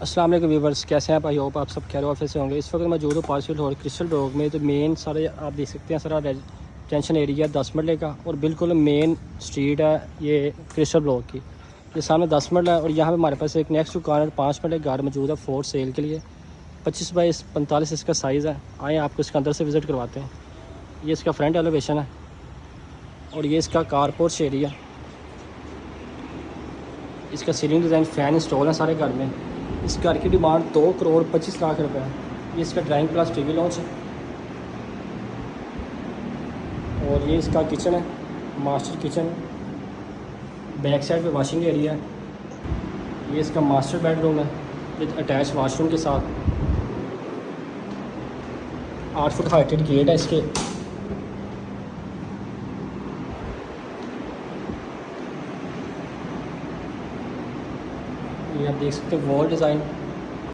अस्सलाम वालेकुम व्यूवर्स, कैसे हैं आप? आई होप आप सब खैर ऑफिस से होंगे। इस वक्त मौजूद हूँ पार्सल रोड क्रिस्टल ब्लॉक में। तो मेन सारे आप देख सकते हैं, सारा रेजिडेंशियल एरिया 10 मरले का और बिल्कुल मेन स्ट्रीट है ये क्रिस्टल ब्लॉक की। ये सामने 10 मरला है और यहाँ पे हमारे पास एक नेक्स्ट दुकान है 5 मरले घर मौजूद है फोर सेल के लिए। 25 बाई 45 इसका साइज़ है। आए आपको इसके अंदर से विज़िट करवाते हैं। ये इसका फ्रंट एलिवेशन है और ये इसका कारपोर्च एरिया। इसका सीलिंग डिज़ाइन फ़ैन इंस्टॉल है सारे घर में। इस घर की डिमांड 2 करोड़ 25 लाख रुपए है। ये इसका ड्राइंग प्लस टीवी लॉन्च है और ये इसका किचन है, मास्टर किचन। बैक साइड पे वॉशिंग एरिया है। ये इसका मास्टर बेडरूम है विद अटैच वॉशरूम के साथ। 8 फुट हाइटेड गेट है इसके। ये आप देख सकते हैं वॉल डिज़ाइन।